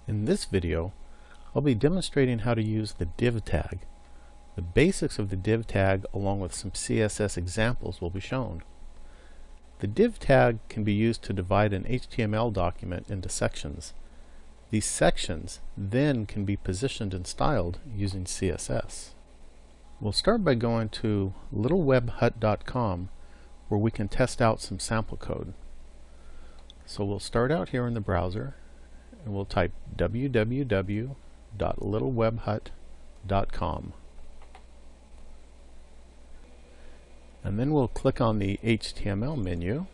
In this video, I'll be demonstrating how to use the div tag. The basics of the div tag along with some CSS examples will be shown. The div tag can be used to divide an HTML document into sections. These sections then can be positioned and styled using CSS. We'll start by going to littlewebhut.com where we can test out some sample code. So we'll start out here in the browser and we'll type www.littlewebhut.com. And then we'll click on the HTML menu.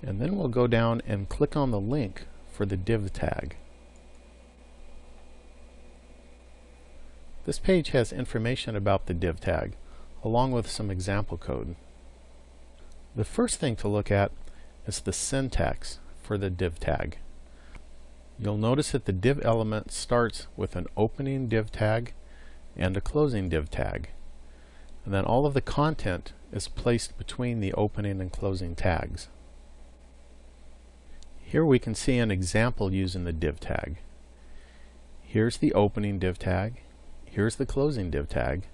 And then we'll go down and click on the link for the div tag. This page has information about the div tag, along with some example code. The first thing to look at is the syntax for the div tag. You'll notice that the div element starts with an opening div tag and a closing div tag. And then all of the content is placed between the opening and closing tags. Here we can see an example using the div tag. Here's the opening div tag, here's the closing div tag,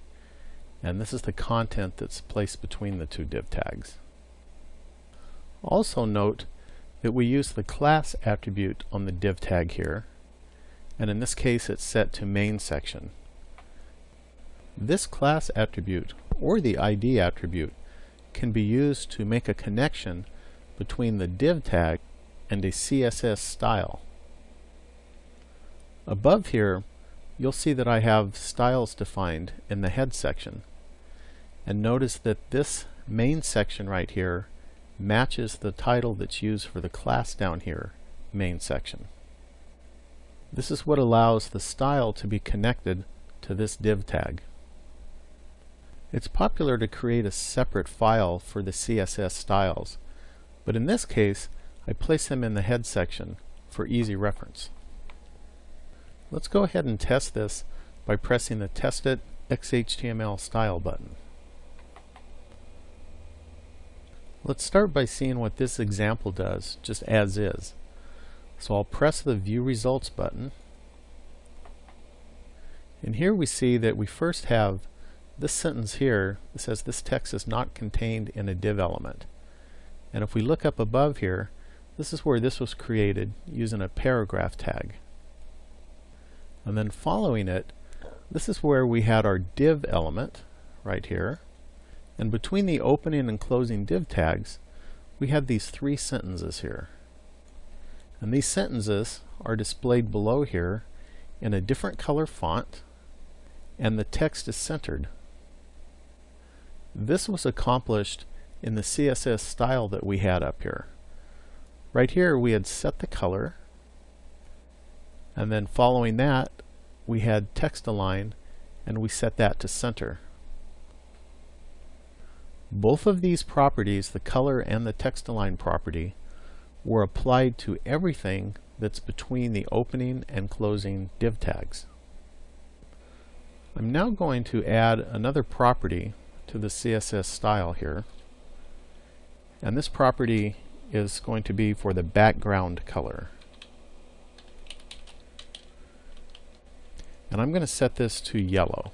and this is the content that's placed between the two div tags. Also note that we use the class attribute on the div tag here, and in this case it's set to main section. This class attribute, or the ID attribute, can be used to make a connection between the div tag and a CSS style. Above here, you'll see that I have styles defined in the head section. And notice that this main section right here matches the title that's used for the class down here, main section. This is what allows the style to be connected to this div tag. It's popular to create a separate file for the CSS styles, but in this case I place them in the head section for easy reference. Let's go ahead and test this by pressing the Test It XHTML Style button. Let's start by seeing what this example does, just as is. So I'll press the View Results button. And here we see that we first have this sentence here that says this text is not contained in a div element. And if we look up above here, this is where this was created using a paragraph tag. And then following it, this is where we had our div element right here. And between the opening and closing div tags, we had these three sentences here. And these sentences are displayed below here in a different color font, and the text is centered. This was accomplished in the CSS style that we had up here. Right here we had set the color, and then following that we had text align, and we set that to center. Both of these properties, the color and the text align property, were applied to everything that's between the opening and closing div tags. I'm now going to add another property to the CSS style here, and this property is going to be for the background color. And I'm going to set this to yellow.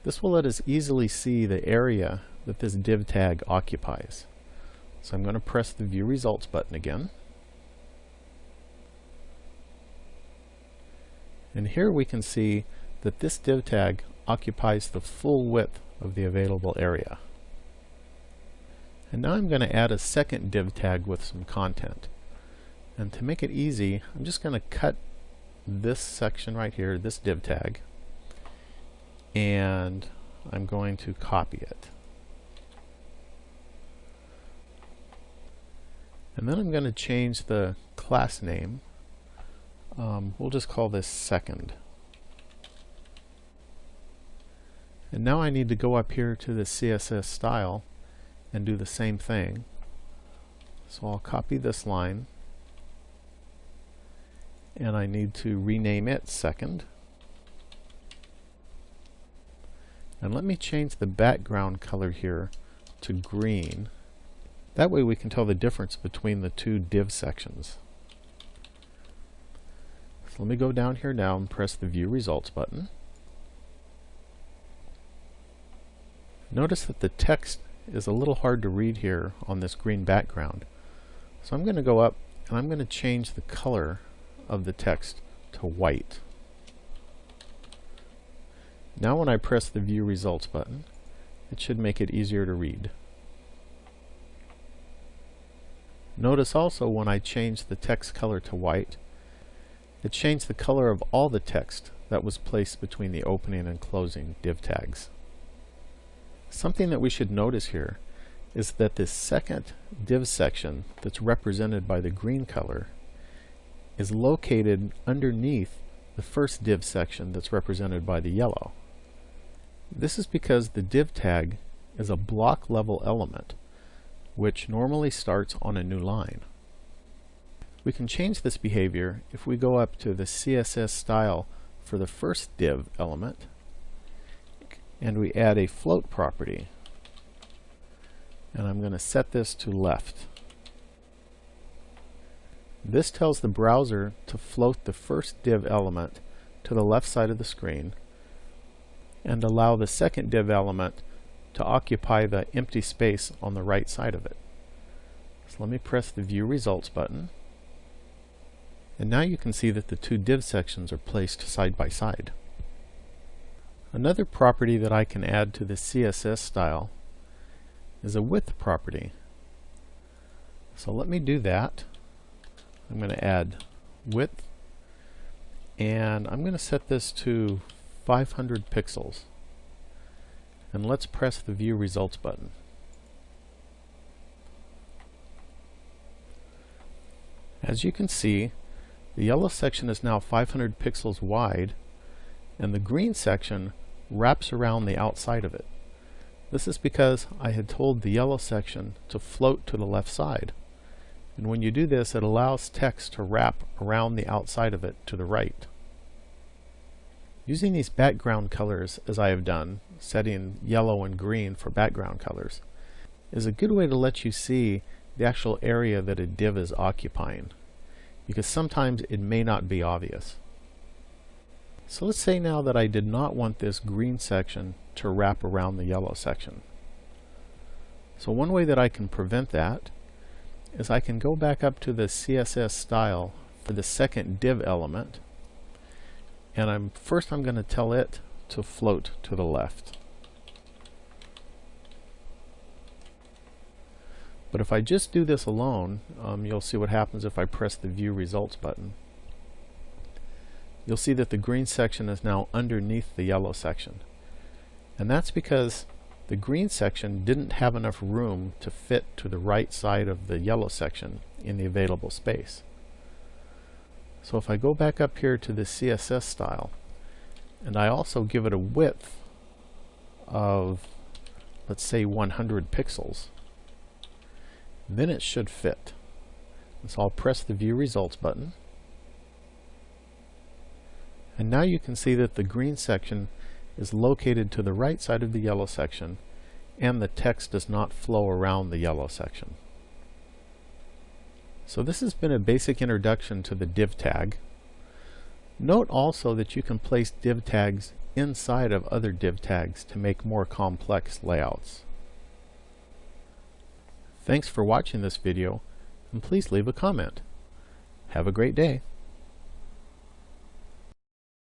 This will let us easily see the area that this div tag occupies. So I'm going to press the View Results button again. And here we can see that this div tag occupies the full width of the available area. And now I'm going to add a second div tag with some content. And to make it easy, I'm just going to cut this section right here, this div tag, and I'm going to copy it. And then I'm going to change the class name. We'll just call this second. And now I need to go up here to the CSS style and do the same thing. So I'll copy this line, and I need to rename it second. And let me change the background color here to green. That way we can tell the difference between the two div sections. So let me go down here now and press the View Results button. Notice that the text is a little hard to read here on this green background. So I'm going to go up and I'm going to change the color of the text to white. Now when I press the View Results button, it should make it easier to read. Notice also when I change the text color to white, it changed the color of all the text that was placed between the opening and closing div tags. Something that we should notice here is that this second div section that's represented by the green color is located underneath the first div section that's represented by the yellow. This is because the div tag is a block level element which normally starts on a new line. We can change this behavior if we go up to the CSS style for the first div element and we add a float property, and I'm going to set this to left. This tells the browser to float the first div element to the left side of the screen and allow the second div element to occupy the empty space on the right side of it. So let me press the View Results button, and now you can see that the two div sections are placed side by side. Another property that I can add to the CSS style is a width property. So let me do that. I'm going to add width, and I'm going to set this to 500 pixels. And let's press the View Results button. As you can see, the yellow section is now 500 pixels wide, and the green section wraps around the outside of it. This is because I had told the yellow section to float to the left side. And when you do this, it allows text to wrap around the outside of it to the right. Using these background colors, as I have done, setting yellow and green for background colors, is a good way to let you see the actual area that a div is occupying, because sometimes it may not be obvious. So let's say now that I did not want this green section to wrap around the yellow section. So one way that I can prevent that is I can go back up to the CSS style for the second div element, and I'm going to tell it to float to the left. But if I just do this alone, you'll see what happens if I press the View Results button. You'll see that the green section is now underneath the yellow section. And that's because the green section didn't have enough room to fit to the right side of the yellow section in the available space. So if I go back up here to the CSS style, and I also give it a width of, let's say, 100 pixels, then it should fit. And so I'll press the View Results button. And now you can see that the green section is located to the right side of the yellow section, and the text does not flow around the yellow section. So this has been a basic introduction to the div tag. Note also that you can place div tags inside of other div tags to make more complex layouts. Thanks for watching this video, and please leave a comment. Have a great day.